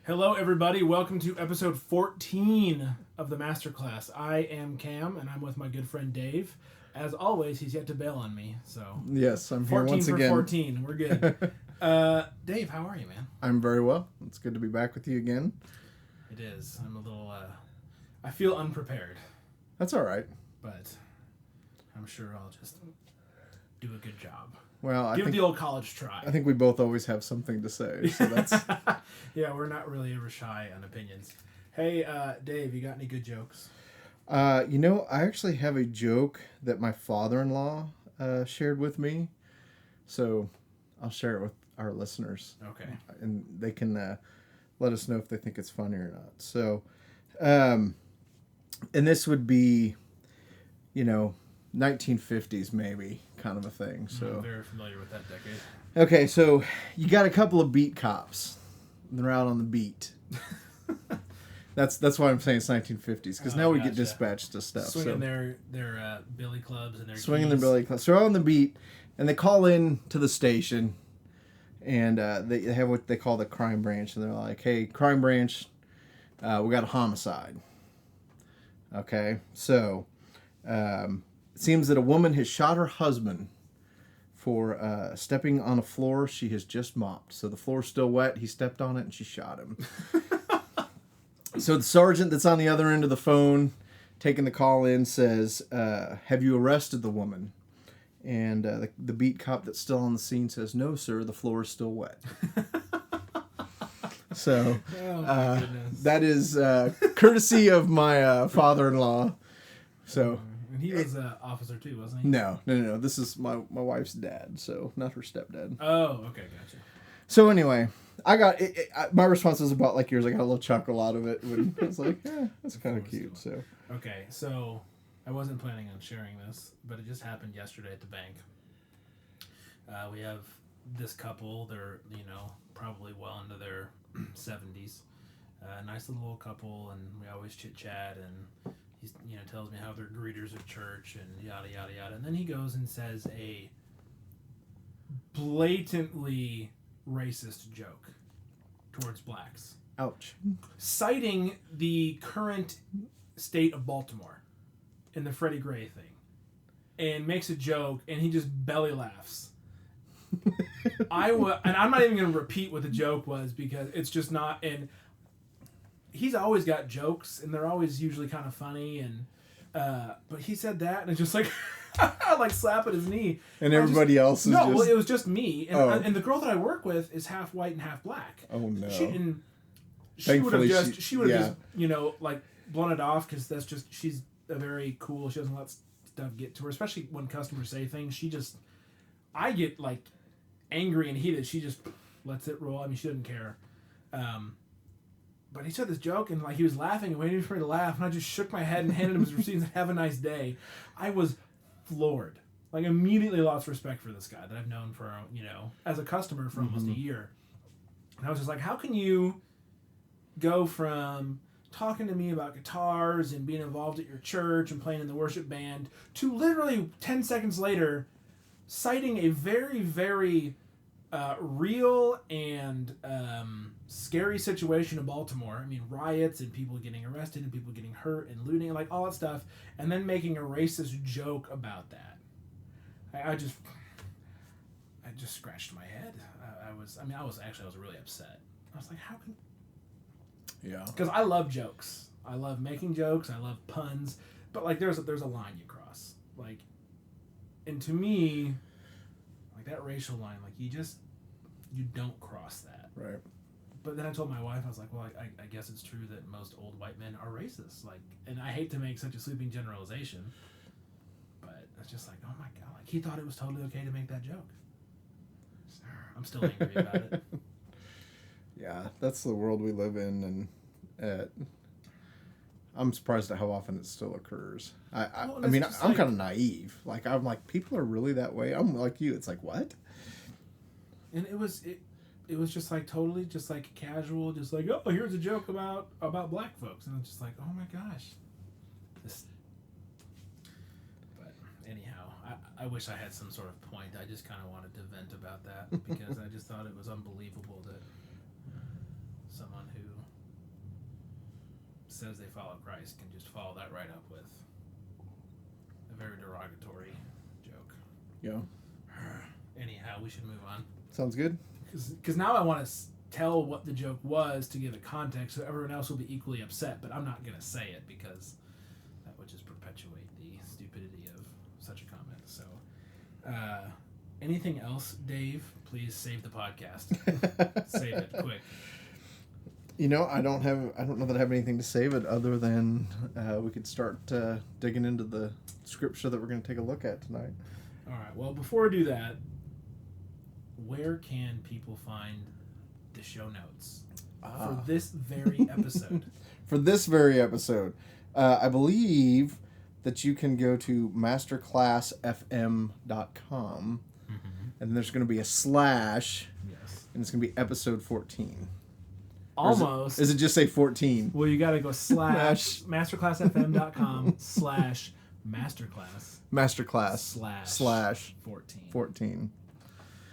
Hello, everybody. Welcome to episode 14 of the Masterclass. I am Cam, and I'm with my good friend Dave. As always, he's yet to bail on me, so... Yes, I'm here 14 once for again. 14. We're good. Dave, how are you, man? I'm very well. It's good to be back with you again. It is. I'm a little, I feel unprepared, That's all right. but I'm sure I'll just do a good job. Well, I Give it think the old college try. I think we both always have something to say, so that's... Yeah, we're not really ever shy on opinions. Hey, Dave, you got any good jokes? I actually have a joke that my father-in-law shared with me, so I'll share it with our listeners. Okay. And they can let us know if they think it's funny or not. So, and this would be, 1950s maybe kind of a thing. So I'm very familiar with that decade. Okay, so you got a couple of beat cops. They're out on the beat. That's why I'm saying it's 1950s, because now we get dispatched to stuff. Swinging their billy clubs and their swinging keys. their billy clubs. So they're on the beat, and they call in to the station, and they have what they call the crime branch, and they're like, "Hey, crime branch, we got a homicide." Okay, so it seems that a woman has shot her husband for stepping on a floor she has just mopped. So the floor's still wet. He stepped on it, and she shot him. So the sergeant that's on the other end of the phone taking the call in says, have you arrested the woman? And the beat cop that's still on the scene says, no, sir, the floor is still wet. So that is courtesy of my father-in-law. So... And he was an officer too, wasn't he? No. This is my wife's dad, so not her stepdad. Oh, okay, gotcha. So anyway, I got my response was about like yours. I got a little chuckle out of it when I was like, that's kind of cute. So okay, so I wasn't planning on sharing this, but it just happened yesterday at the bank. We have this couple. They're probably well into their 70s. Nice little couple, and we always chit chat and. He tells me how they're greeters at church and yada yada yada, and then he goes and says a blatantly racist joke towards blacks. Ouch. Citing the current state of Baltimore and the Freddie Gray thing, and makes a joke, and he just belly laughs. And I'm not even going to repeat what the joke was because it's just not. And he's always got jokes, and they're always usually kind of funny, and but he said that, and it's just like like slapping his knee. And everybody else is no. Well, it was just me, and, and the girl that I work with is half white and half black. Oh no. She would have just like blown it off because that's just she's a very cool. She doesn't let stuff get to her, especially when customers say things. I get like angry and heated. She just lets it roll. I mean, she doesn't care. But he said this joke, and like he was laughing and waiting for me to laugh, and I just shook my head and handed him his receipt and said, "Have a nice day." I was floored. Like, immediately lost respect for this guy that I've known for, as a customer for almost a year. And I was just like, how can you go from talking to me about guitars and being involved at your church and playing in the worship band to literally 10 seconds later citing a very, very real and scary situation in Baltimore. I mean, riots and people getting arrested and people getting hurt and looting and like all that stuff, and then making a racist joke about that. I just scratched my head. I was really upset. I was like, how can? Yeah. Because I love jokes. I love making jokes. I love puns. But like, there's a line you cross. Like, and to me, like that racial line, like you don't cross that. Right. But then I told my wife, I was like, well, I guess it's true that most old white men are racist. Like, and I hate to make such a sweeping generalization, but it's just like, oh my God, like he thought it was totally okay to make that joke. I'm still angry about it. Yeah, that's the world we live in, and I'm surprised at how often it still occurs. I'm kind of naive. Like, I'm like, people are really that way? I'm like you. It's like, what? And it was just like totally just like casual, just like, oh, here's a joke about black folks. And it's just like, oh my gosh. But anyhow, I wish I had some sort of point. I just kind of wanted to vent about that because I just thought it was unbelievable that someone who says they follow Christ can just follow that right up with a very derogatory joke. Yeah. Anyhow, we should move on. Sounds good. Because now I want to tell what the joke was to give it context so everyone else will be equally upset, but I'm not going to say it because that would just perpetuate the stupidity of such a comment. So, anything else, Dave? Please save the podcast. Save it quick. You know, I don't know that I have anything to say, but other than we could start digging into the scripture that we're going to take a look at tonight. All right. Well, before we do that, where can people find the show notes for this very episode? For this very episode, I believe that you can go to masterclassfm.com, and there's going to be a slash, Yes. and it's going to be episode 14. Almost. Does it just say 14? Well, you got to go slash masterclassfm.com/masterclass. Masterclass slash 14.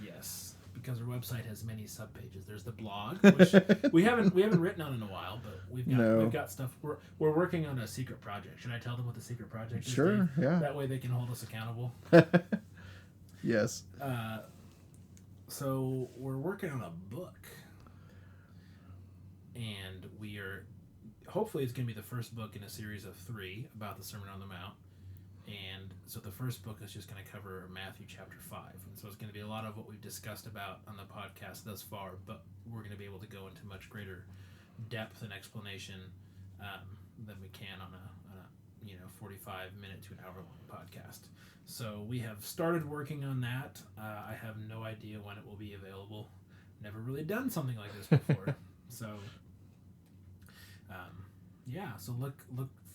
Yes, because our website has many subpages. There's the blog, which we haven't written on in a while, but we've got stuff. We're working on a secret project. Should I tell them what the secret project is? Sure. Dave? Yeah. That way they can hold us accountable. Yes. So we're working on a book, and hopefully it's going to be the first book in a series of 3 about the Sermon on the Mount. And so the first book is just going to cover Matthew chapter 5. And so it's going to be a lot of what we've discussed about on the podcast thus far, but we're going to be able to go into much greater depth and explanation than we can on a 45-minute to an hour-long podcast. So we have started working on that. I have no idea when it will be available. Never really done something like this before. So, so look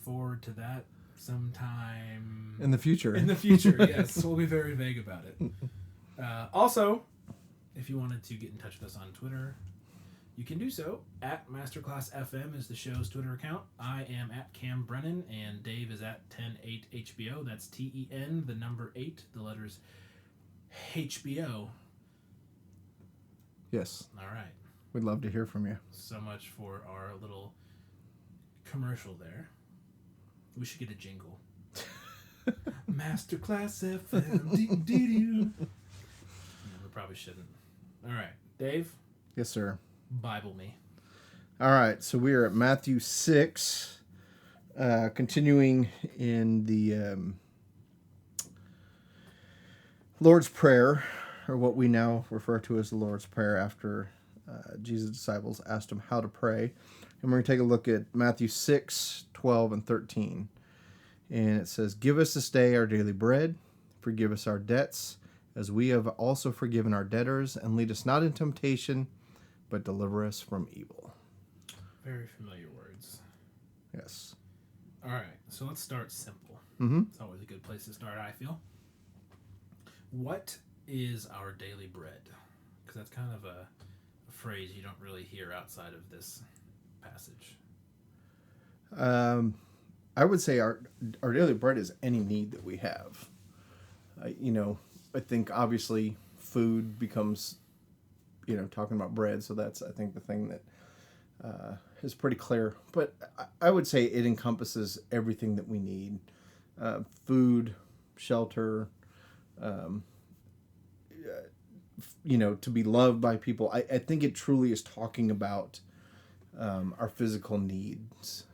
forward to that sometime in the future. In the future, yes. We'll be very vague about it. Also, if you wanted to get in touch with us on Twitter, you can do so. At MasterclassFM is the show's Twitter account. I am at Cam Brennan, and Dave is at 108HBO. That's TEN, the number 8, the letters HBO. Yes. All right. We'd love to hear from you. So much for our little commercial there. We should get a jingle. Masterclass FM. We probably shouldn't. All right. Dave? Yes, sir. Bible me. All right. So we are at Matthew 6, continuing in the Lord's Prayer, or what we now refer to as the Lord's Prayer after Jesus' disciples asked him how to pray. And we're going to take a look at Matthew 6, 12, and 13. And it says, "Give us this day our daily bread. Forgive us our debts, as we have also forgiven our debtors. And lead us not into temptation, but deliver us from evil." Very familiar words. Yes. All right. So let's start simple. Mm-hmm. It's always a good place to start, I feel. What is our daily bread? Because that's kind of a phrase you don't really hear outside of this passage. I would say our daily bread is any need that we have. I think obviously food becomes, talking about bread, so that's, I think, the thing that is pretty clear. But I would say it encompasses everything that we need. Food, shelter, to be loved by people. I think it truly is talking about our physical needs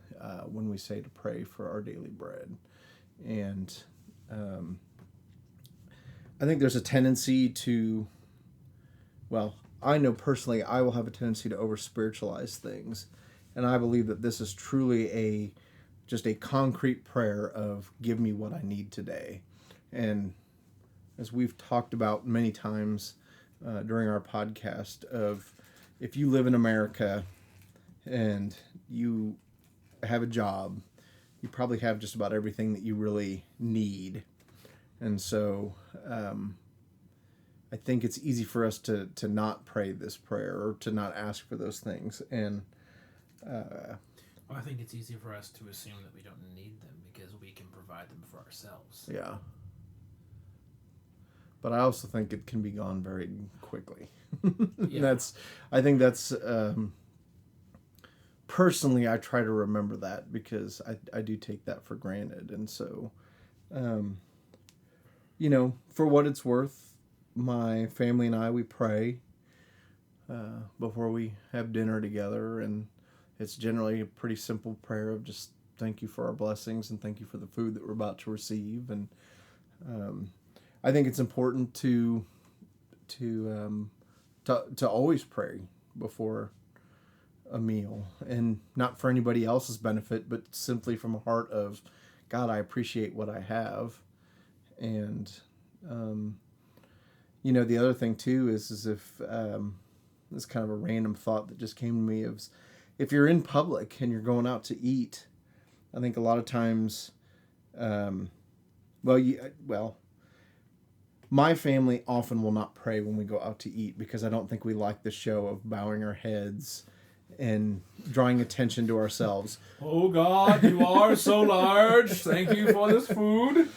when we say to pray for our daily bread. And I think there's a tendency to, I know personally I will have a tendency to over-spiritualize things. And I believe that this is truly just a concrete prayer of give me what I need today. And as we've talked about many times during our podcast, of if you live in America and you have a job, you probably have just about everything that you really need. And so I think it's easy for us to not pray this prayer or to not ask for those things. And I think it's easy for us to assume that we don't need them because we can provide them for ourselves. Yeah. But I also think it can be gone very quickly. Yeah. I think that's personally, I try to remember that because I do take that for granted. And so, um, for what it's worth, my family and I, we pray before we have dinner together. And it's generally a pretty simple prayer of just thank you for our blessings and thank you for the food that we're about to receive. And I think it's important to always pray before a meal, and not for anybody else's benefit, but simply from a heart of, God, I appreciate what I have. And the other thing too is if this kind of a random thought that just came to me is, if you're in public and you're going out to eat, I think a lot of times, my family often will not pray when we go out to eat because I don't think we like the show of bowing our heads and drawing attention to ourselves. Oh God, you are so large. Thank you for this food.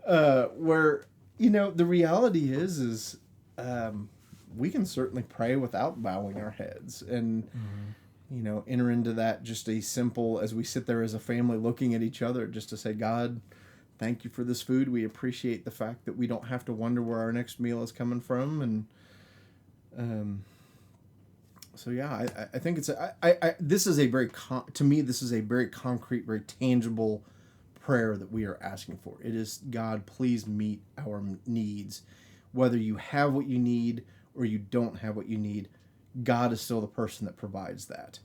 Where, the reality is we can certainly pray without bowing our heads and, enter into that just a simple, as we sit there as a family looking at each other, just to say, God, thank you for this food. We appreciate the fact that we don't have to wonder where our next meal is coming from. And, so yeah, I think it's this is a very to me this is a very concrete, very tangible prayer that we are asking for. It is, God, please meet our needs, whether you have what you need or you don't have what you need. God is still the person that provides that.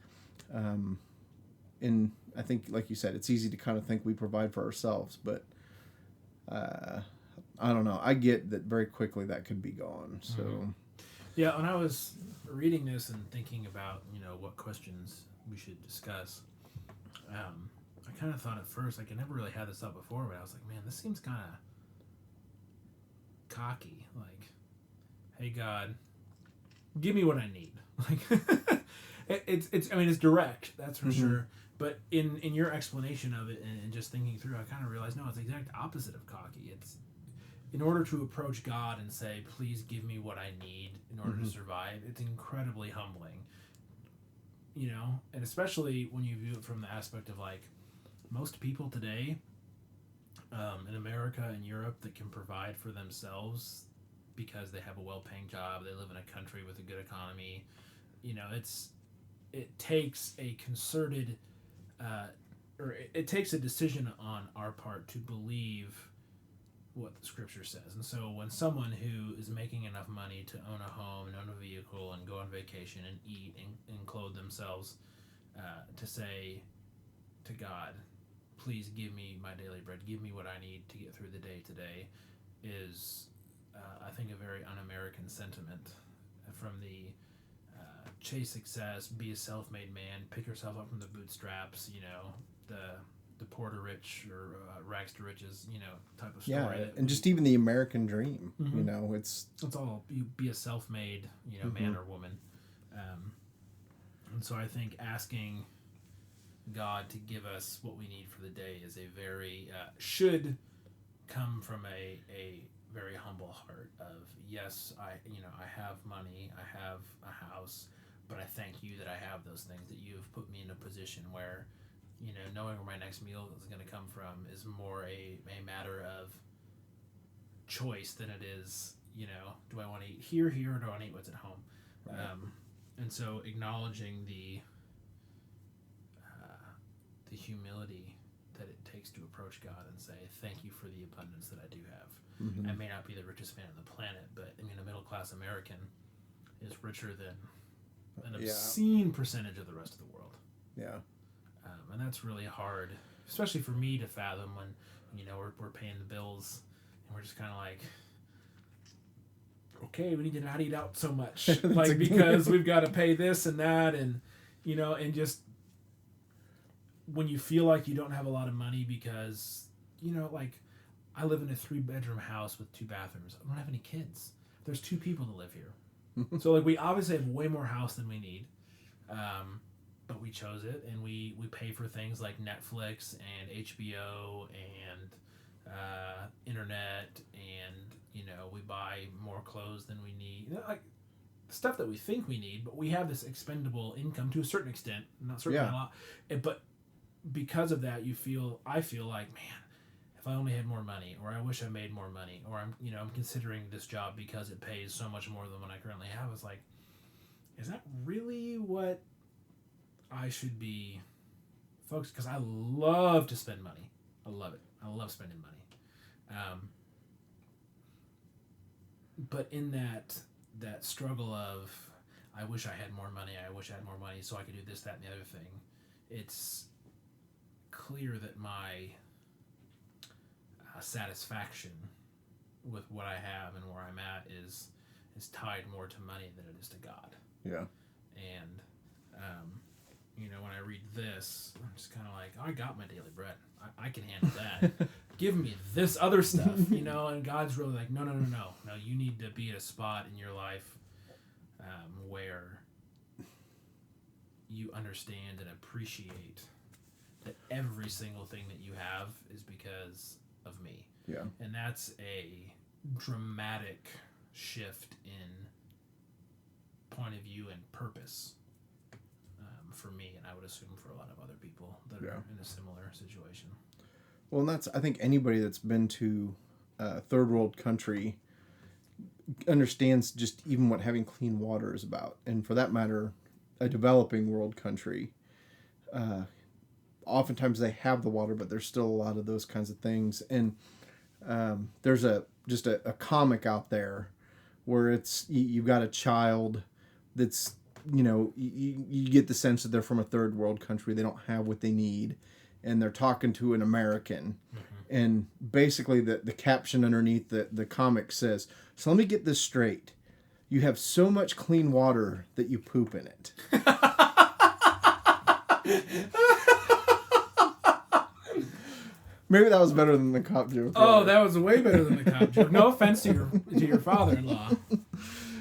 And I think, like you said, it's easy to kind of think we provide for ourselves, but I don't know. I get that very quickly that could be gone. So. Mm-hmm. Yeah, when I was reading this and thinking about, what questions we should discuss, I kind of thought at first, I never really had this thought before, but I was like, man, this seems kind of cocky. Like, hey, God, give me what I need. Like, it's direct, that's for sure. But in your explanation of it and just thinking through, I kind of realized, no, it's the exact opposite of cocky. It's, in order to approach God and say, please give me what I need in order to survive, it's incredibly humbling. And especially when you view it from the aspect of, like, most people today in America and Europe that can provide for themselves because they have a well-paying job, they live in a country with a good economy, it takes a concerted, it takes a decision on our part to believe what the scripture says. And so when someone who is making enough money to own a home and own a vehicle and go on vacation and eat and clothe themselves, to say to God, please give me my daily bread, give me what I need to get through the day today, is I think a very un-American sentiment. From the chase success, be a self-made man, pick yourself up from the bootstraps, the poor to rich or rags to riches, type of story. Yeah, and just even the American dream, it's all, you be a self-made, man or woman. And so I think asking God to give us what we need for the day is a very, should come from a very humble heart of, yes, I have money, I have a house, but I thank you that I have those things, that you have put me in a position where, knowing where my next meal is going to come from is more a matter of choice than it is, do I want to eat here, or do I want to eat what's at home? Right. And so acknowledging the humility that it takes to approach God and say, thank you for the abundance that I do have. Mm-hmm. I may not be the richest man on the planet, but a middle-class American is richer than an obscene percentage of the rest of the world. Yeah. And that's really hard, especially for me to fathom when, we're paying the bills and we're just kind of like, okay, we need to not eat out so much, like, because we've got to pay this and that, and, and just when you feel like you don't have a lot of money because, like, I live in a 3-bedroom house with 2 bathrooms. I don't have any kids. There's 2 people that live here. So, like, we obviously have way more house than we need. But we chose it, and we pay for things like Netflix and HBO and internet, and we buy more clothes than we need. Like, stuff that we think we need, but we have this expendable income to a certain extent, not certainly a lot. But because of that, I feel like, man, if I only had more money, or I wish I made more money, or I'm considering this job because it pays so much more than what I currently have. It's like, is that really what I should be focused? Because I love to spend money. I love it. I love spending money. But in that struggle of, I wish I had more money, so I could do this, that, and the other thing, it's clear that my satisfaction with what I have and where I'm at is tied more to money than it is to God. Yeah. And, when I read this, I'm just kind of like, I got my daily bread. I can handle that. Give me this other stuff, and God's really like, no, you need to be at a spot in your life where you understand and appreciate that every single thing that you have is because of me. Yeah. And that's a dramatic shift in point of view and purpose for me, and I would assume for a lot of other people that are in a similar situation. Well, and that's, I think anybody that's been to a third world country understands just even what having clean water is about. And for that matter, a developing world country, oftentimes they have the water, but there's still a lot of those kinds of things. And there's a comic out there where it's, you've got a child that's, you get the sense that they're from a third world country. They don't have what they need. And they're talking to an American. Mm-hmm. And basically the caption underneath the comic says, so let me get this straight. You have so much clean water that you poop in it. Maybe that was better than the cop joke. Oh, that was way better than the cop joke. No offense to your father-in-law.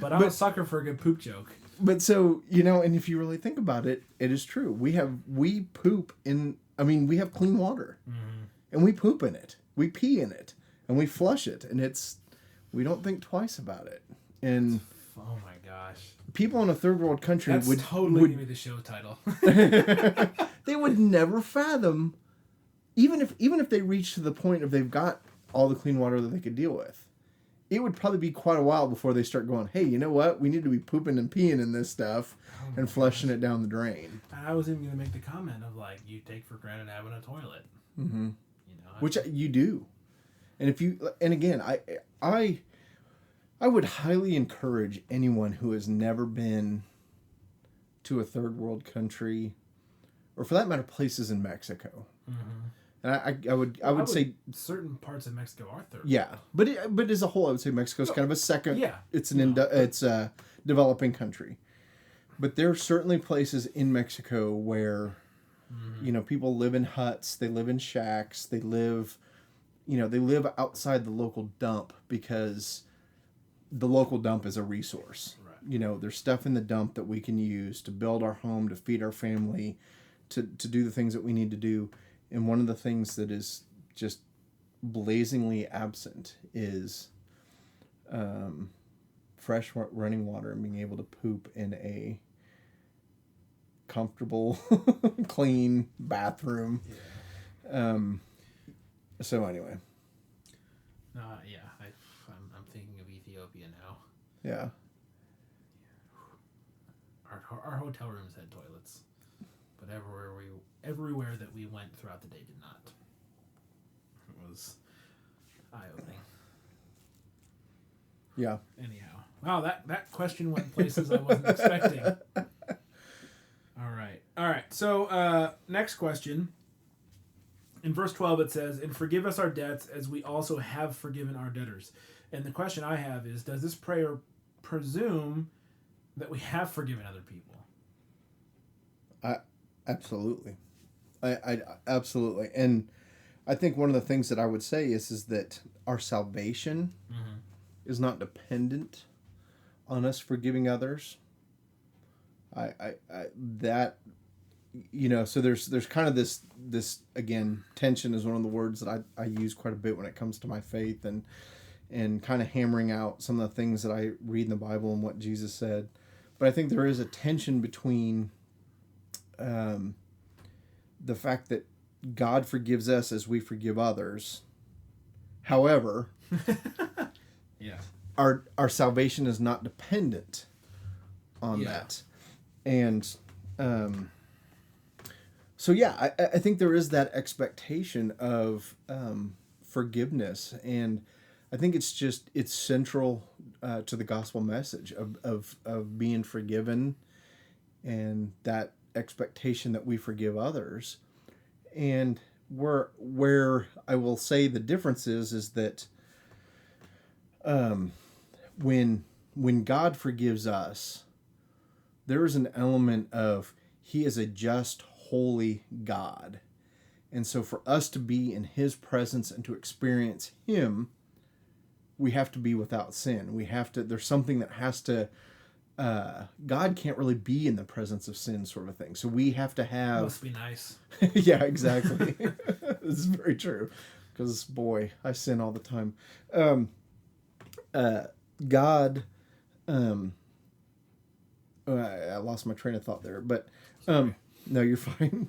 But I'm a sucker for a good poop joke. But so, and if you really think about it, it is true. We poop in, we have clean water. Mm-hmm. And we poop in it. We pee in it. And we flush it. And we don't think twice about it. And oh my gosh. People in a third world country would totally give me the show title. They would never fathom, even if they reach to the point of they've got all the clean water that they could deal with. It would probably be quite a while before they start going, hey, you know what? We need to be pooping and peeing in this stuff and flushing it down the drain. I was even going to make the comment of, like, you take for granted having a toilet. Mm-hmm. Which you do. And again, I would highly encourage anyone who has never been to a third world country, or for that matter, places in Mexico. Mm-hmm. And I would say certain parts of Mexico are third. Yeah, but as a whole, I would say Mexico's kind of a second. Yeah, it's it's a developing country, but there are certainly places in Mexico where, people live in huts, they live in shacks, they live outside the local dump because the local dump is a resource. Right. There's stuff in the dump that we can use to build our home, to feed our family, to do the things that we need to do. And one of the things that is just blazingly absent is fresh running water and being able to poop in a comfortable, clean bathroom. Yeah. So anyway. Yeah, I'm thinking of Ethiopia now. Yeah. Our hotel rooms had toilets, but everywhere that we went throughout the day did not. It was eye-opening. Yeah. Anyhow. Wow, that question went places I wasn't expecting. All right. So, next question. In verse 12 it says, and forgive us our debts as we also have forgiven our debtors. And the question I have is, does this prayer presume that we have forgiven other people? Absolutely. I absolutely. And I think one of the things that I would say is that our salvation is not dependent on us forgiving others. So there's kind of this again, tension is one of the words that I use quite a bit when it comes to my faith and kind of hammering out some of the things that I read in the Bible and what Jesus said. But I think there is a tension between the fact that God forgives us as we forgive others. However, Yeah. our salvation is not dependent on that. And so yeah, I think there is that expectation of forgiveness, and I think it's central to the gospel message of being forgiven, and that expectation that we forgive others. And where I will say the difference is that when God forgives us, there is an element of He is a just, holy God. And so for us to be in His presence and to experience Him, we have to be without sin. There's something that has to, God can't really be in the presence of sin, sort of thing. So we have to have. Must be nice. Yeah, exactly. This is very true. Because, boy, I sin all the time. God, I lost my train of thought there, but no, you're fine.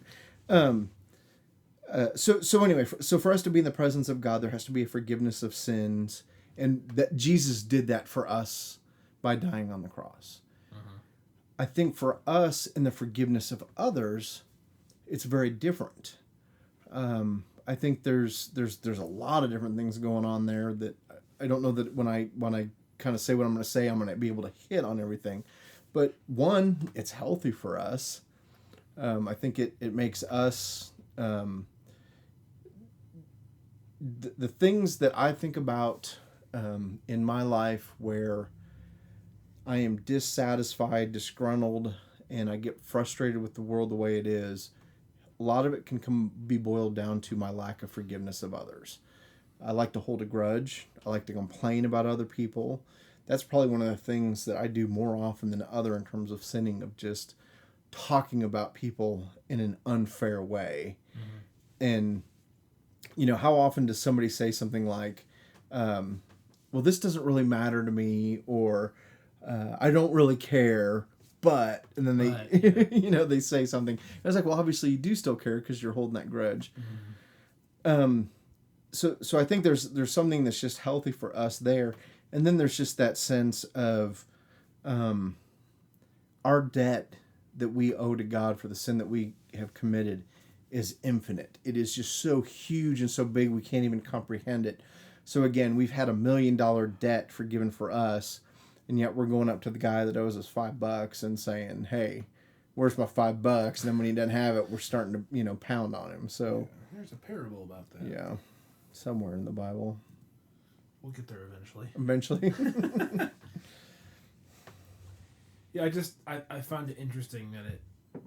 So anyway, so for us to be in the presence of God, there has to be a forgiveness of sins, and that Jesus did that for us by dying on the cross. I think for us in the forgiveness of others, it's very different. I think there's a lot of different things going on there that I don't know that when I kind of say what I'm going to say, I'm going to be able to hit on everything. But one, it's healthy for us. I think it makes us the things that I think about in my life where I am dissatisfied, disgruntled, and I get frustrated with the world the way it is. A lot of it can be boiled down to my lack of forgiveness of others. I like to hold a grudge. I like to complain about other people. That's probably one of the things that I do more often than other in terms of sinning, of just talking about people in an unfair way. And, how often does somebody say something like, well, this doesn't really matter to me, or I don't really care, and then they, they say something. And I was like, well, obviously you do still care because you're holding that grudge. So I think there's something that's just healthy for us there. And then there's just that sense of our debt that we owe to God for the sin that we have committed is infinite. It is just so huge and so big we can't even comprehend it. So again, we've had $1 million debt forgiven for us, and yet we're going up to the guy that owes us $5 and saying, "Hey, where's my $5?" And then when he doesn't have it, we're starting to pound on him. So there's a parable about that. Yeah, somewhere in the Bible. We'll get there eventually. Eventually. Yeah, I found it interesting that it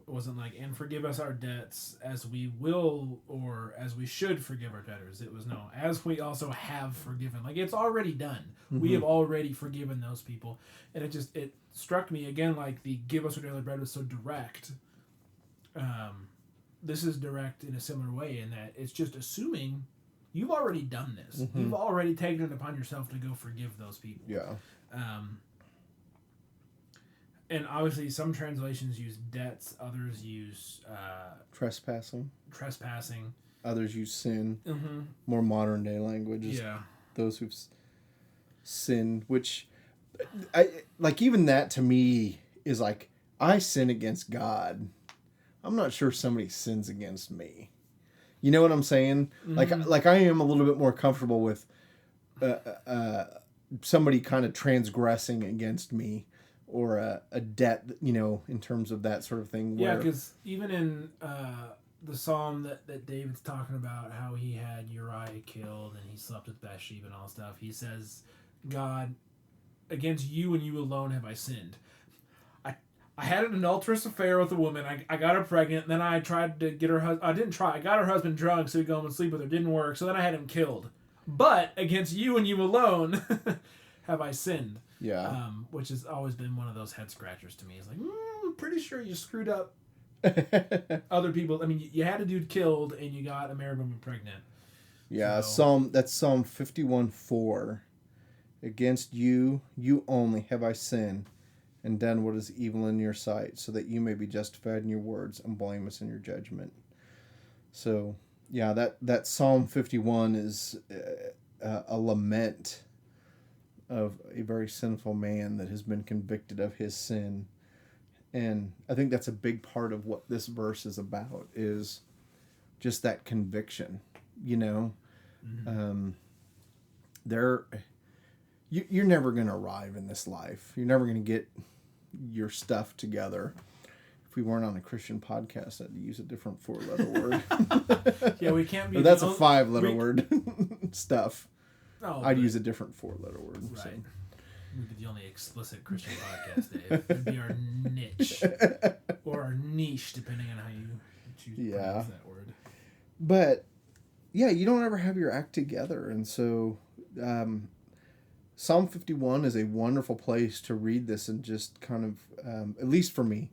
wasn't like, and forgive us our debts as we will or as we should forgive our debtors. It was no, as we also have forgiven. Like, it's already done. We have already forgiven those people. And it struck me again, like the give us our daily bread was so direct. This is direct in a similar way in that it's just assuming you've already done this. You've already taken it upon yourself to go forgive those people. Yeah. And obviously, some translations use debts, others use trespassing. Others use sin. More modern day language. Yeah. Those who've sinned, which, even that to me is like, I sin against God. I'm not sure somebody sins against me. You know what I'm saying? Like I am a little bit more comfortable with somebody kind of transgressing against me, or a debt, in terms of that sort of thing. Yeah, because even in the psalm that David's talking about, how he had Uriah killed and he slept with Bathsheba and all stuff, he says, God, against you and you alone have I sinned. I had an adulterous affair with a woman. I got her pregnant, and then I tried to get her husband. I didn't try. I got her husband drunk so he'd go home and sleep with her. Didn't work, so then I had him killed. But against you and you alone have I sinned. Yeah. Which has always been one of those head scratchers to me. It's like, I'm pretty sure you screwed up other people. I mean, you had a dude killed, and you got a married woman pregnant. Yeah, so. That's Psalm 51:4. Against you only have I sinned, and done what is evil in your sight, so that you may be justified in your words and blameless in your judgment. So, yeah, that Psalm 51 is a lament of a very sinful man that has been convicted of his sin. And I think that's a big part of what this verse is about, is just that conviction, you know. You're never going to arrive in this life. You're never going to get your stuff together. If we weren't on a Christian podcast, I'd use a different 4-letter word. Yeah, we can't be. But that's a 5-letter word stuff. Oh, I'd use a different 4-letter word. Right. So. We'd be the only explicit Christian podcast, Dave. It'd be our niche. Or our niche, depending on how you choose to pronounce that word. But, yeah, you don't ever have your act together. And so, Psalm 51 is a wonderful place to read this and just kind of, at least for me,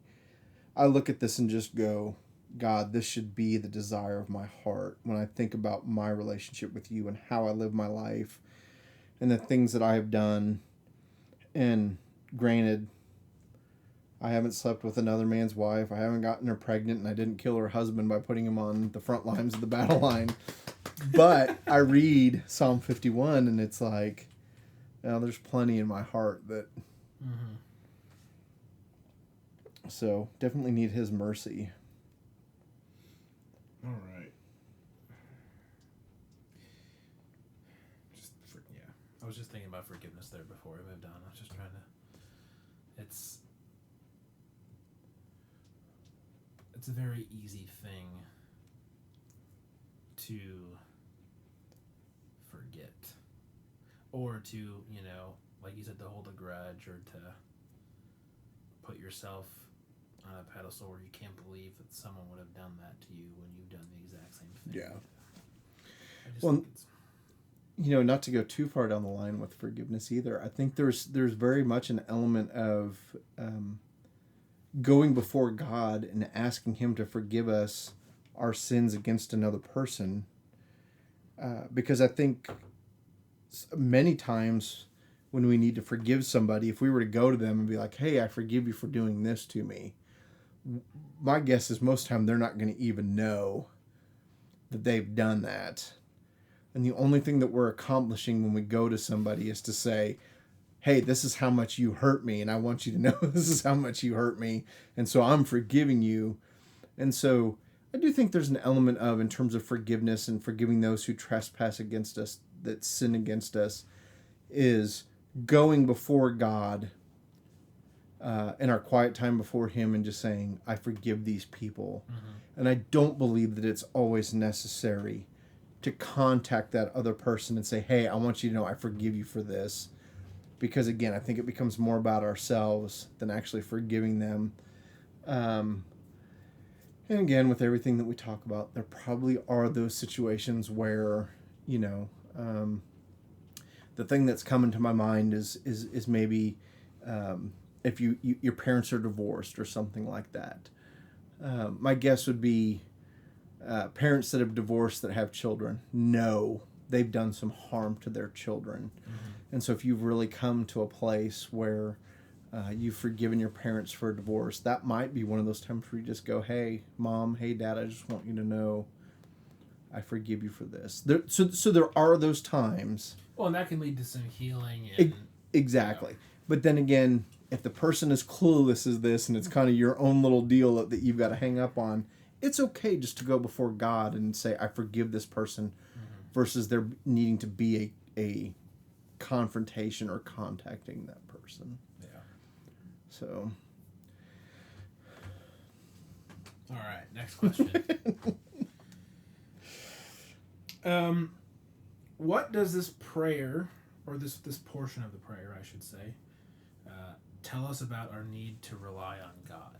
I look at this and just go, God, this should be the desire of my heart when I think about my relationship with you and how I live my life and the things that I have done. And granted, I haven't slept with another man's wife. I haven't gotten her pregnant, and I didn't kill her husband by putting him on the front lines of the battle line. But I read Psalm 51, and it's like, well, there's plenty in my heart that... Mm-hmm. So, definitely need his mercy. All right. I was just thinking about forgiveness there before we moved on. I was just trying to... It's a very easy thing to forget. Or to, you know, like you said, to hold a grudge or to put yourself on a pedestal where you can't believe that someone would have done that to you when you've done the exact same thing. Yeah. I just think it's... You know, not to go too far down the line with forgiveness either. I think there's very much an element of going before God and asking Him to forgive us our sins against another person. Because I think many times when we need to forgive somebody, if we were to go to them and be like, hey, I forgive you for doing this to me, my guess is most of the time they're not going to even know that they've done that. And the only thing that we're accomplishing when we go to somebody is to say, hey, this is how much you hurt me, and I want you to know this is how much you hurt me, and so I'm forgiving you. And so I do think there's an element of, in terms of forgiveness and forgiving those who trespass against us, that sin against us, is going before God in our quiet time before Him and just saying, I forgive these people. Mm-hmm. And I don't believe that it's always necessary to contact that other person and say, hey, I want you to know I forgive you for this. Because, again, I think it becomes more about ourselves than actually forgiving them. And, again, with everything that we talk about, there probably are those situations where, you know, the thing that's coming to my mind is maybe if your parents are divorced or something like that. My guess would be parents that have divorced that have children know they've done some harm to their children. Mm-hmm. And so if you've really come to a place where you've forgiven your parents for a divorce, that might be one of those times where you just go, hey, Mom, hey, Dad, I just want you to know I forgive you for this. So there are those times. Well, and that can lead to some healing. And, exactly. You know. But then again, if the person is clueless as this and it's kind of your own little deal that you've got to hang up on, it's okay just to go before God and say, I forgive this person, mm-hmm. versus there needing to be a confrontation or contacting that person. Yeah. So. All right, next question. What does this prayer, or this portion of the prayer, I should say, tell us about our need to rely on God?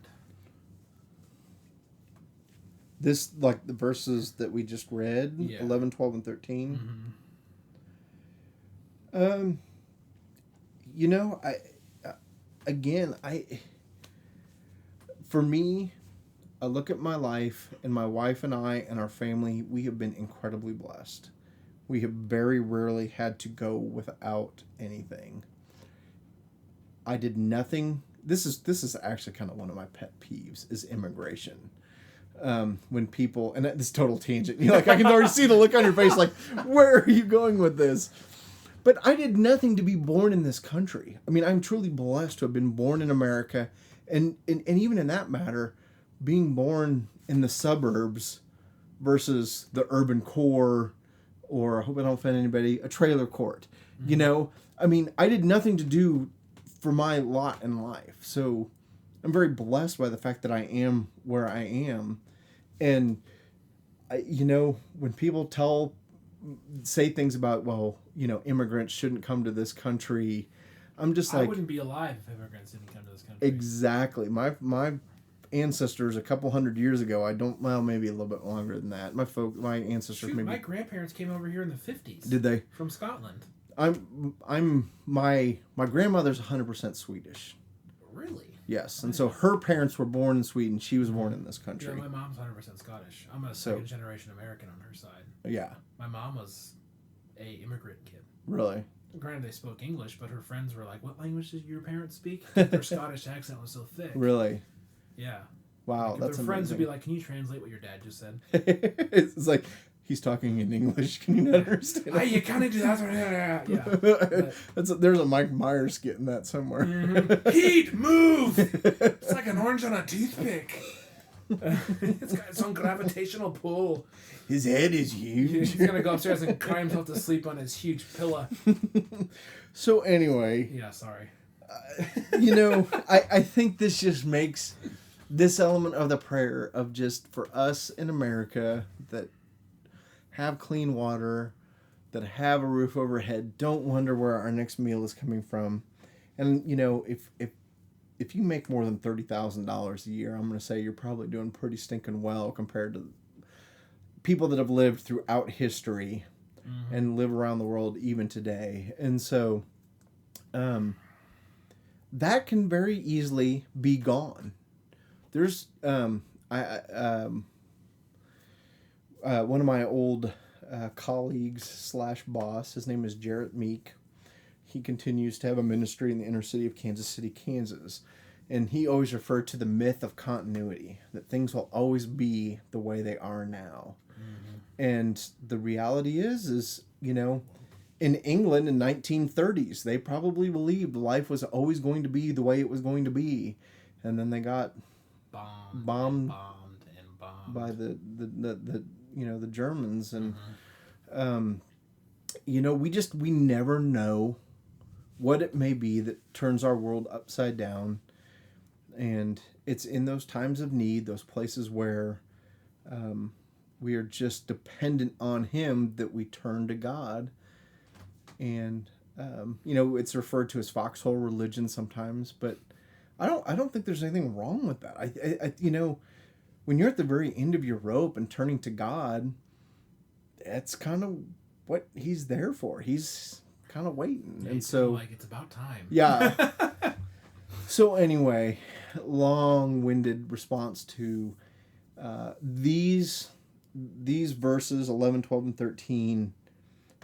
This, like the verses that we just read, 11, 12, and 13. Mm-hmm. You know, for me, I look at my life, and my wife and I and our family, we have been incredibly blessed. We have very rarely had to go without anything. I did nothing this is actually kind of one of my pet peeves is immigration. When people, and this is total tangent, I can already see the look on your face, like, where are you going with this? But I did nothing to be born in this country. I mean, I'm truly blessed to have been born in America, and even in that matter, being born in the suburbs versus the urban core, or I hope I don't offend anybody, a trailer court. Mm-hmm. I mean, I did nothing to do for my lot in life. So I'm very blessed by the fact that I am where I am. And, when people say things about, well, immigrants shouldn't come to this country, I'm just like... I wouldn't be alive if immigrants didn't come to this country. Exactly. My ancestors a couple hundred years ago, maybe a little bit longer than that. My ancestors maybe... my grandparents came over here in the 50s. Did they? From Scotland. My grandmother's 100% Swedish. Really? Yes, and so her parents were born in Sweden. She was born in this country. Yeah, my mom's 100% Scottish. I'm a second generation American on her side. Yeah. My mom was a immigrant kid. Really? Granted, they spoke English, but her friends were like, "What language did your parents speak?" Their Scottish accent was so thick. Really? Yeah. Wow, that's their friends would be like, "Can you translate what your dad just said?" It's like, he's talking in English. Can you not understand? Hey, you kind of do that. Yeah. There's a Mike Myers skit in that somewhere. Mm-hmm. Heat, move! It's like an orange on a toothpick. It's got its own gravitational pull. His head is huge. He's gonna go upstairs and cry himself to sleep on his huge pillow. So anyway. Yeah, sorry. I think this just makes this element of the prayer of just for us in America that have clean water, that have a roof overhead, don't wonder where our next meal is coming from. And, if you make more than $30,000 a year, I'm going to say you're probably doing pretty stinking well compared to people that have lived throughout history and live around the world even today. And so that can very easily be gone. There's one of my old colleagues / boss, his name is Jarrett Meek. He continues to have a ministry in the inner city of Kansas City, Kansas. And he always referred to the myth of continuity, that things will always be the way they are now. Mm-hmm. And the reality is, in England in 1930s, they probably believed life was always going to be the way it was going to be. And then they got bombed by the Germans. And, we never know what it may be that turns our world upside down. And it's in those times of need, those places where we are just dependent on Him, that we turn to God. And, it's referred to as foxhole religion sometimes, but I don't think there's anything wrong with that. I when you're at the very end of your rope and turning to God, that's kind of what He's there for. He's kind of waiting. Yeah, and so like, it's about time. Yeah. So anyway, long-winded response to these verses 11, 12, and 13,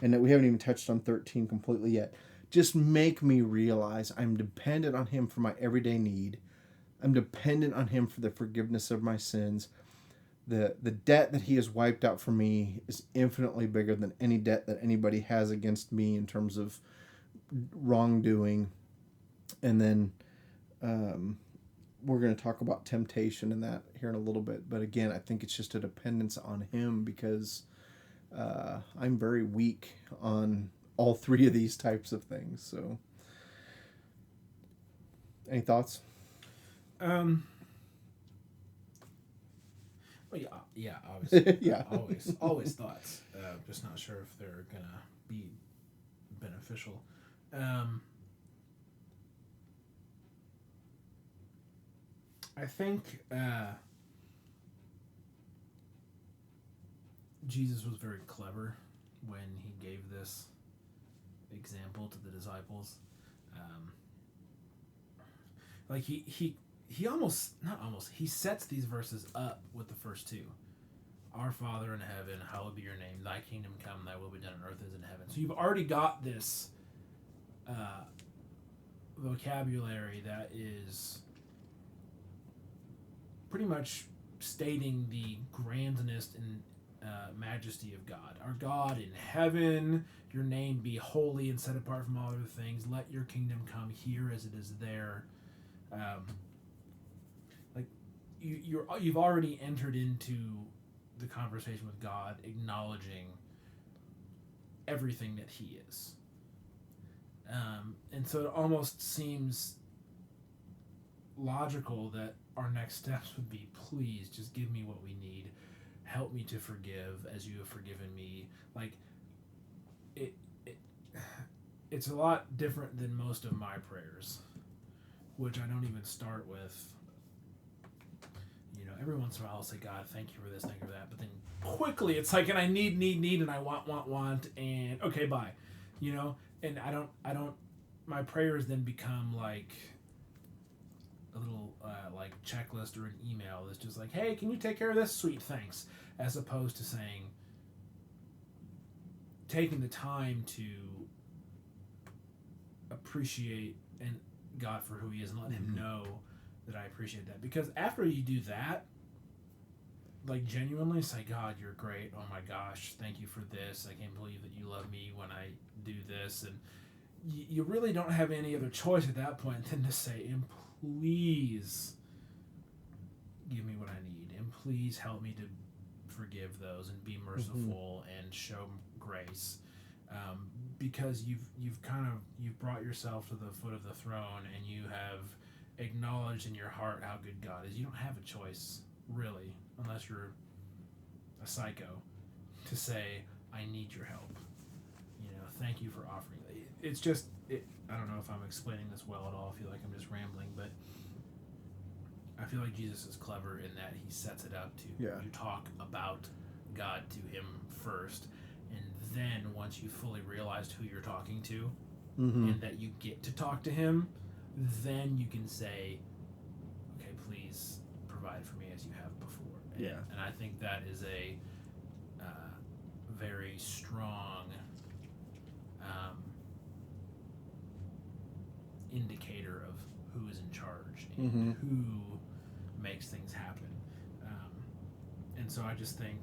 and that we haven't even touched on 13 completely yet, just make me realize I'm dependent on Him for my everyday need. I'm dependent on Him for the forgiveness of my sins. The debt that He has wiped out for me is infinitely bigger than any debt that anybody has against me in terms of wrongdoing. And then we're going to talk about temptation and that here in a little bit. But again, I think it's just a dependence on Him, because I'm very weak on all three of these types of things. So, any thoughts? Well, yeah, obviously. Yeah. Always thoughts. Just not sure if they're gonna be beneficial. I think Jesus was very clever when He gave this example to the disciples. He sets these verses up with the first two. Our Father in heaven, hallowed be your name. Thy kingdom come, thy will be done on earth as in heaven. So you've already got this vocabulary that is pretty much stating the grandness and majesty of God. Our God in heaven, your name be holy and set apart from all other things. Let your kingdom come here as it is there. Like you've already entered into the conversation with God, acknowledging everything that He is. And so it almost seems logical that our next steps would be, please just give me what we need. Help me to forgive as you have forgiven me. Like, it's a lot different than most of my prayers, which I don't even start with. Every once in a while I'll say, God, thank you for this, thank you for that. But then quickly it's like, and I need, and I want, and okay, bye. And I don't, my prayers then become like a little like checklist or an email that's just like, hey, can you take care of this? Sweet, thanks. As opposed to saying, taking the time to appreciate and God for who He is and let Him know that I appreciate that. Because after you do that, like genuinely say, God, you're great. Oh my gosh, thank you for this. I can't believe that you love me when I do this. And you really don't have any other choice at that point than to say, and please give me what I need. And please help me to forgive those and be merciful and show grace. Because you've brought yourself to the foot of the throne and you have acknowledged in your heart how good God is. You don't have a choice, really, unless you're a psycho, to say, I need your help. Thank you for offering. It's just, I don't know if I'm explaining this well at all. I feel like I'm just rambling, but I feel like Jesus is clever in that He sets it up to you talk about God to Him first, and then once you fully realized who you're talking to, and that you get to talk to Him, then you can say, okay, please provide for me as you have before. And I think that is a very strong indicator of who is in charge and who makes things happen. And so I just think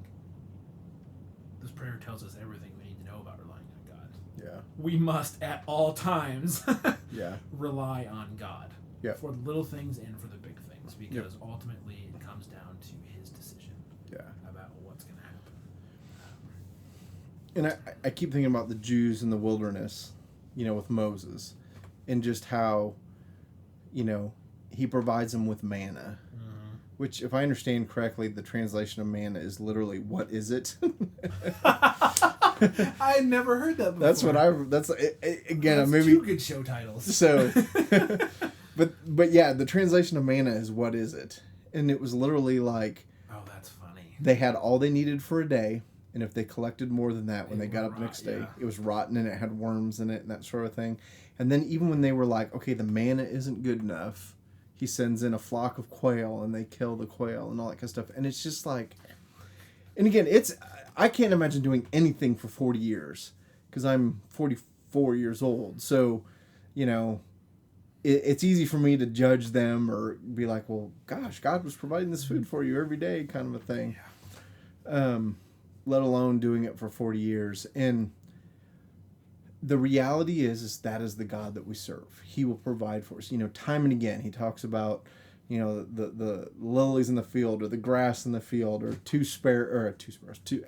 this prayer tells us everything we need to know about relying on God. Yeah. We must at all times Yeah. rely on God. Yep. For the little things and for the big things, because ultimately it comes down to His decision about what's going to happen. And I keep thinking about the Jews in the wilderness, with Moses, and just how, he provides them with manna, which, if I understand correctly, the translation of manna is literally, what is it? I had never heard that before. That's That's maybe two good show titles. So, but yeah, the translation of manna is what is it? And it was literally like, oh, that's funny. They had all they needed for a day, and if they collected more than that, when they got up the next day, it was rotten and it had worms in it and that sort of thing. And then even when they were like, okay, the manna isn't good enough, He sends in a flock of quail and they kill the quail and all that kind of stuff. And it's just like, and again, I can't imagine doing anything for 40 years because I'm 44 years old. So, it's easy for me to judge them or be like, well, gosh, God was providing this food for you every day, kind of a thing. Let alone doing it for 40 years. And the reality is that is the God that we serve. He will provide for us. Time and again, He talks about, the lilies in the field or the grass in the field or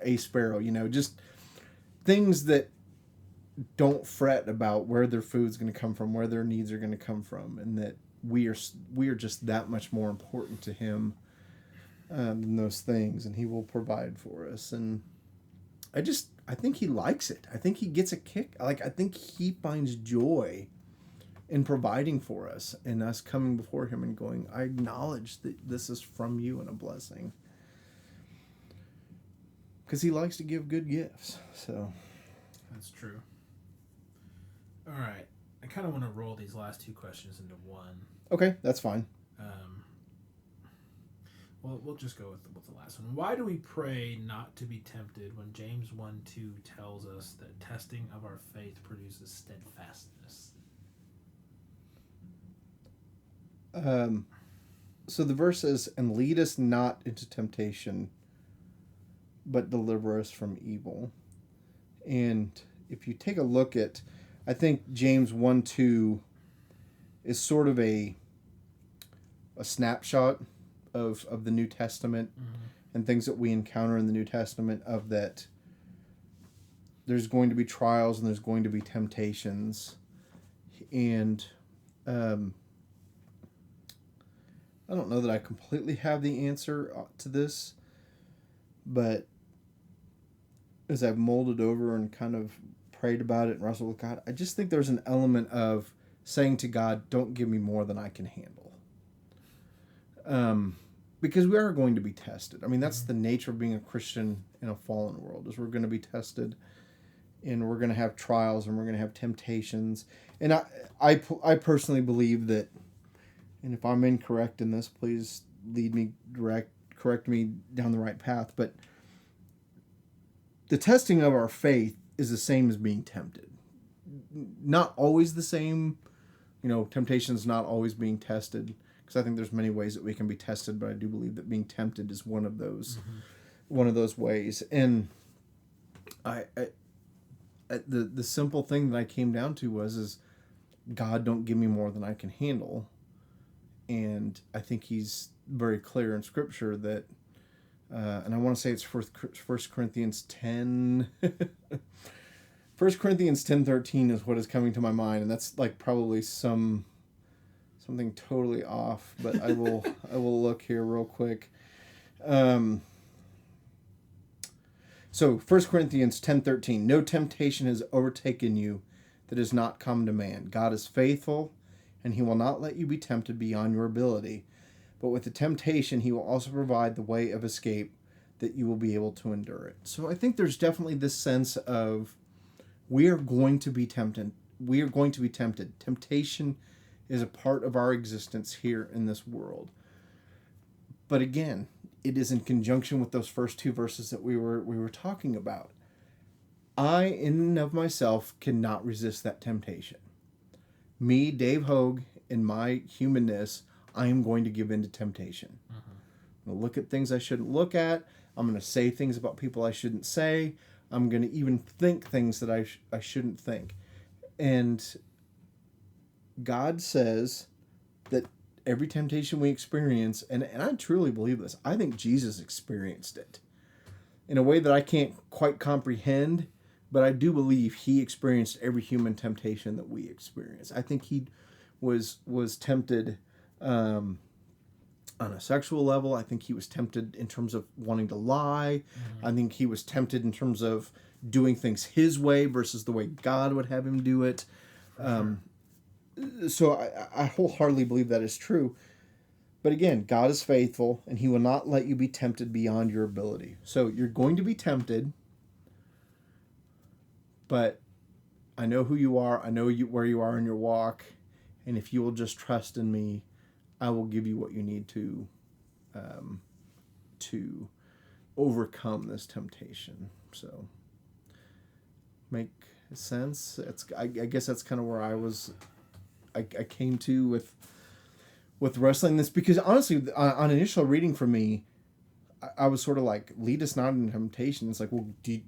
a sparrow, just things that don't fret about where their food's going to come from, where their needs are going to come from, and that we are just that much more important to Him than those things, and He will provide for us. And I think He likes it. I think He gets a kick. I think He finds joy in providing for us and us coming before Him and going, I acknowledge that this is from You and a blessing. Because He likes to give good gifts. So that's true. All right. I kind of want to roll these last two questions into one. Okay, that's fine. Well, we'll just go with the last one. Why do we pray not to be tempted when James 1:2 tells us that testing of our faith produces steadfastness? So the verse says, "And lead us not into temptation, but deliver us from evil." And if you take a look at, I think James 1:2 is sort of a snapshot of the New Testament and things that we encounter in the New Testament, of that there's going to be trials and there's going to be temptations. And I don't know that I completely have the answer to this, but as I've molded over and kind of prayed about it and wrestled with God, I just think there's an element of saying to God, don't give me more than I can handle. Because we are going to be tested. I mean, that's the nature of being a Christian in a fallen world, is we're going to be tested, and we're going to have trials, and we're going to have temptations. And I personally believe that, and if I'm incorrect in this, please correct me down the right path, but the testing of our faith is the same as being tempted. Not always the same, temptation is not always being tested, because I think there's many ways that we can be tested, but I do believe that being tempted is one of those ways. And the simple thing that I came down to is God, don't give me more than I can handle. And I think he's very clear in Scripture that, and I want to say it's 1 Corinthians 10. 1 Corinthians 10:13 is what is coming to my mind, and that's like probably something totally off, but I will look here real quick. So 1 Corinthians 10:13, no temptation has overtaken you that has not come to man. God is faithful, and he will not let you be tempted beyond your ability. But with the temptation, he will also provide the way of escape that you will be able to endure it. So I think there's definitely this sense of we are going to be tempted. We are going to be tempted. Temptation is a part of our existence here in this world. But again, it is in conjunction with those first two verses that we were talking about. I, in and of myself, cannot resist that temptation. Me, Dave Hogue, in my humanness, I am going to give in to temptation. I'm going to look at things I shouldn't look at. I'm going to say things about people I shouldn't say. I'm going to even think things that I shouldn't think. And God says that every temptation we experience, and I truly believe this, I think Jesus experienced it in a way that I can't quite comprehend, but I do believe he experienced every human temptation that we experience. I think he was tempted on a sexual level. I think he was tempted in terms of wanting to lie. I think he was tempted in terms of doing things his way versus the way God would have him do it. So I wholeheartedly believe that is true. But again, God is faithful, and he will not let you be tempted beyond your ability. So you're going to be tempted, but I know who you are. I know where you are in your walk. And if you will just trust in me, I will give you what you need to overcome this temptation. So, make sense? I guess that's kind of where I came to with wrestling this, because honestly, on initial reading for me, I was sort of like, lead us not into temptation. It's like, well,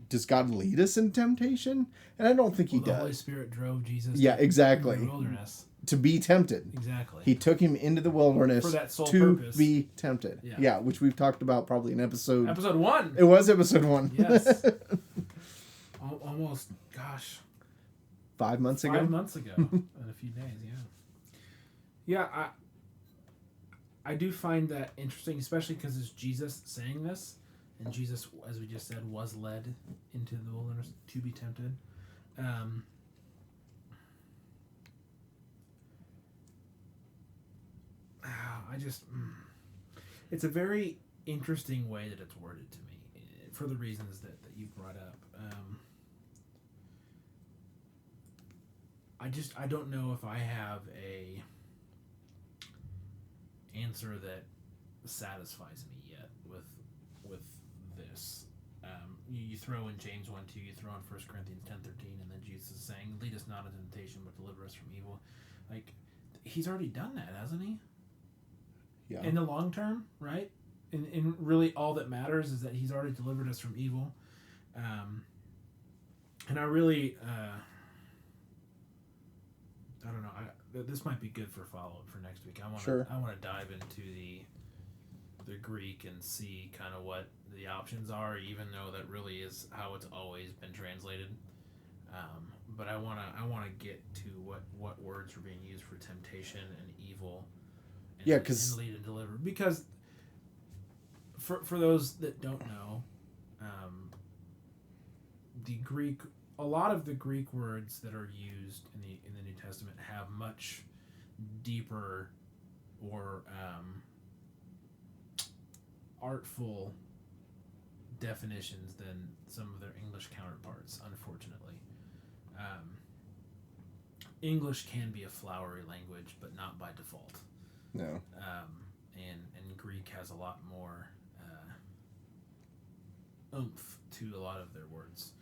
does God lead us in temptation? And I don't think he does. The Holy Spirit drove Jesus exactly. into the wilderness. To be tempted. Exactly. He took him into the wilderness for that sole to purpose. Be tempted. Yeah, which we've talked about probably in episode 1. It was episode 1. Yes. Almost, gosh. 5 months ago? 5 months ago. In a few days, yeah. Yeah, I do find that interesting, especially because it's Jesus saying this, and Jesus, as we just said, was led into the wilderness to be tempted. It's a very interesting way that it's worded to me, for the reasons that you've brought up. I don't know if I have a answer that satisfies me yet with this. You throw in James 1:2, you throw in 1 Corinthians 10:13, and then Jesus is saying, lead us not into temptation, but deliver us from evil. Like, he's already done that, hasn't he? Yeah. in the long term, right? And really all that matters is that he's already delivered us from evil. And I really, I don't know. This might be good for follow-up for next week. I want to dive into the Greek and see kind of what the options are, even though that really is how it's always been translated. But I want to get to what words are being used for temptation and evil. And, because and lead and deliver. Because for those that don't know, the Greek, a lot of the Greek words that are used in the New Testament have much deeper or artful definitions than some of their English counterparts, unfortunately. English can be a flowery language, but not by default. No. And Greek has a lot more oomph to a lot of their words.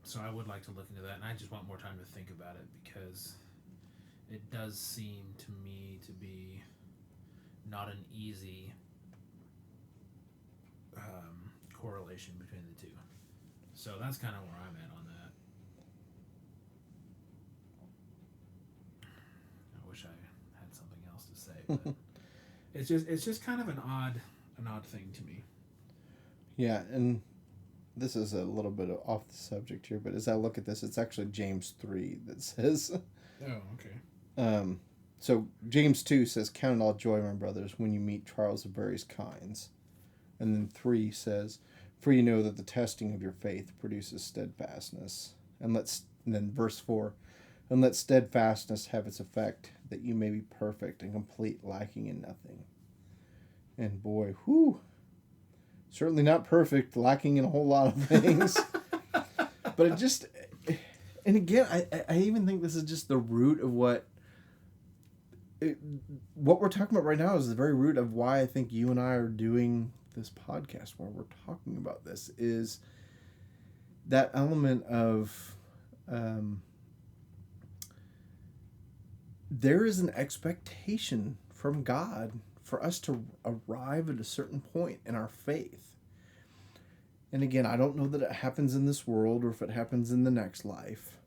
So I would like to look into that, and I just want more time to think about it because it does seem to me to be not an easy correlation between the two. So that's kind of where I'm at on that. I wish I had something else to say, but it's just kind of an odd thing to me. Yeah, and this is a little bit off the subject here, but as I look at this, it's actually James 3 that says... Oh, okay. So James 2 says, "Count it all joy, my brothers, when you meet trials of various kinds." And then 3 says, "For you know that the testing of your faith produces steadfastness." And then verse 4, "And let steadfastness have its effect, that you may be perfect and complete, lacking in nothing." And boy, certainly not perfect, lacking in a whole lot of things. But it just, and again, I even think this is just the root of what we're talking about right now is the very root of why I think you and I are doing this podcast, where we're talking about this, is that element of there is an expectation from God for us to arrive at a certain point in our faith. And again, I don't know that it happens in this world or if it happens in the next life,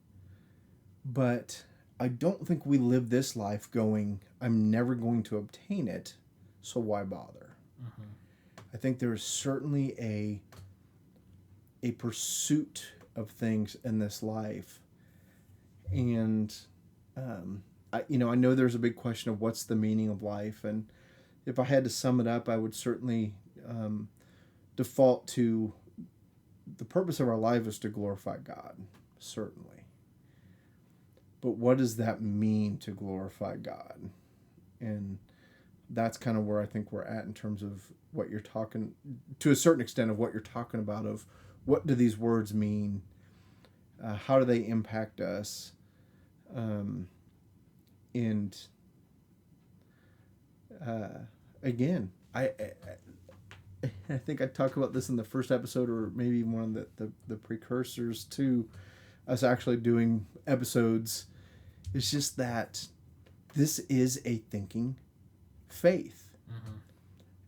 but I don't think we live this life going, I'm never going to obtain it, so why bother? Mm-hmm. I think there is certainly a pursuit of things in this life. And I know there's a big question of what's the meaning of life, and if I had to sum it up, I would certainly default to the purpose of our life is to glorify God, certainly. But what does that mean to glorify God? And that's kind of where I think we're at in terms of what you're talking, to a certain extent, of what you're talking about, of what do these words mean? How do they impact us? Again, I think I talked about this in the first episode, or maybe one of the precursors to us actually doing episodes. It's just that this is a thinking faith. Mm-hmm.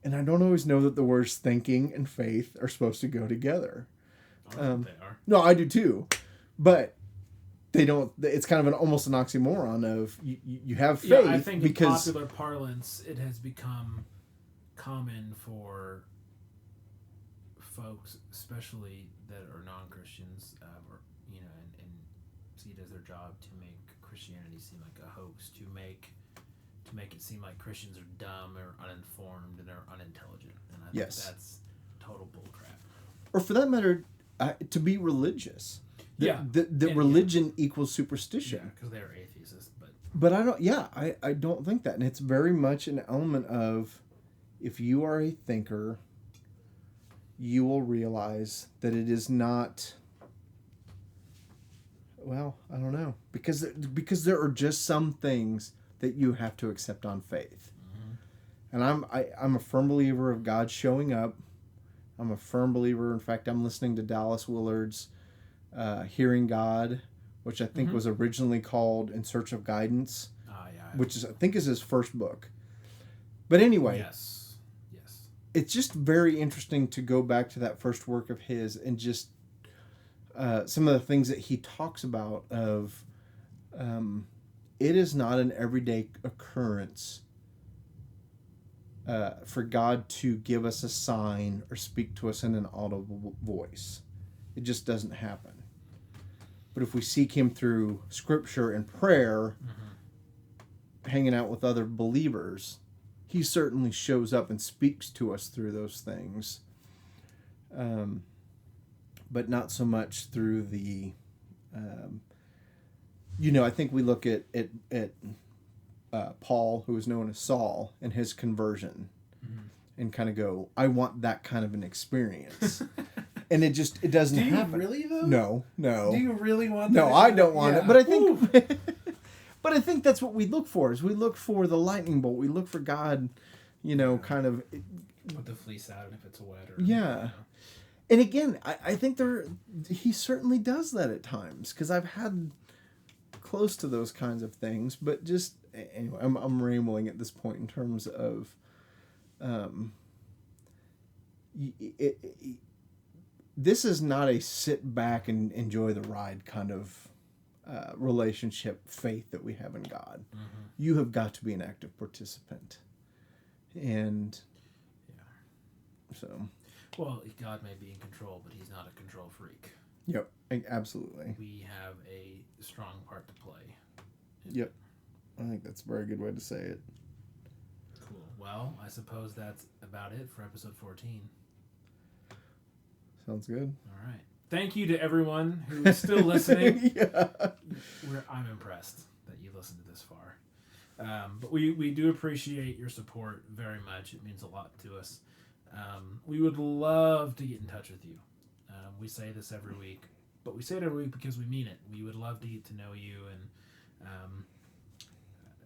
And I don't always know that the words thinking and faith are supposed to go together. I think they are. No, I do too. But they don't. It's kind of almost an oxymoron of you have faith. Yeah, I think because in popular parlance, it has become common for folks, especially that are non-Christians, or and see it as their job to make Christianity seem like a hoax, to make it seem like Christians are dumb or uninformed and are unintelligent, and I think that's total bullcrap. Or for that matter, to be religious. Religion equals superstition. Yeah, because they're atheists, but I don't. Yeah, I don't think that, and it's very much an element of, if you are a thinker, you will realize that it is not. Well, I don't know, because there are just some things that you have to accept on faith, and I'm a firm believer of God showing up. I'm a firm believer. In fact, I'm listening to Dallas Willard's Hearing God, which I think was originally called In Search of Guidance, which I think is his first book. But anyway, Yes. it's just very interesting to go back to that first work of his and just some of the things that he talks about of it is not an everyday occurrence for God to give us a sign or speak to us in an audible voice. It just doesn't happen. But if we seek him through scripture and prayer, hanging out with other believers, he certainly shows up and speaks to us through those things. But not so much through the, I think we look at Paul, who was known as Saul, and his conversion, and kind of go, I want that kind of an experience. And it doesn't happen. Do you really, though? No. Do you really want that? No, I don't want it. But I think but I think that's what we look for, is we look for the lightning bolt. We look for God, kind of... Put the fleece out if it's wet. Or, yeah. And again, I think he certainly does that at times, because I've had close to those kinds of things. But just, anyway, I'm rambling at this point in terms of... this is not a sit back and enjoy the ride kind of relationship faith that we have in God. You have got to be an active participant. And so... Well, God may be in control, but he's not a control freak. Yep, absolutely. We have a strong part to play. Yep. I think that's a very good way to say it. Cool. Well, I suppose that's about it for episode 14. Sounds good. All right. Thank you to everyone who is still listening. Yeah. I'm impressed that you listened to this far. But we do appreciate your support very much. It means a lot to us. We would love to get in touch with you. We say this every week, but we say it every week because we mean it. We would love to get to know you and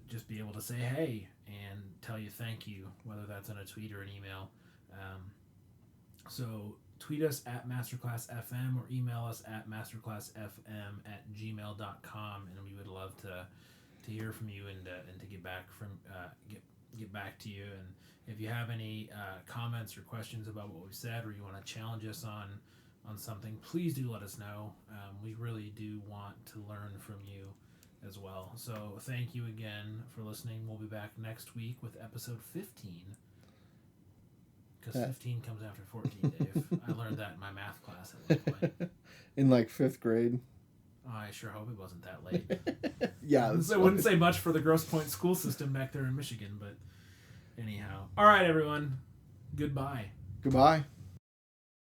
just be able to say hey and tell you thank you, whether that's in a tweet or an email. So tweet us at masterclassfm or email us at masterclassfm@gmail.com, and we would love to hear from you and to get back get back to you. And if you have any comments or questions about what we've said, or you want to challenge us on something, please do let us know. We really do want to learn from you as well. So thank you again for listening. We'll be back next week with episode 15. Because 15 comes after 14, Dave. I learned that in my math class at one point. In like 5th grade? I sure hope it wasn't that late. Yeah. I wouldn't say much for the Grosse Pointe school system back there in Michigan, but anyhow. All right, everyone. Goodbye. Goodbye.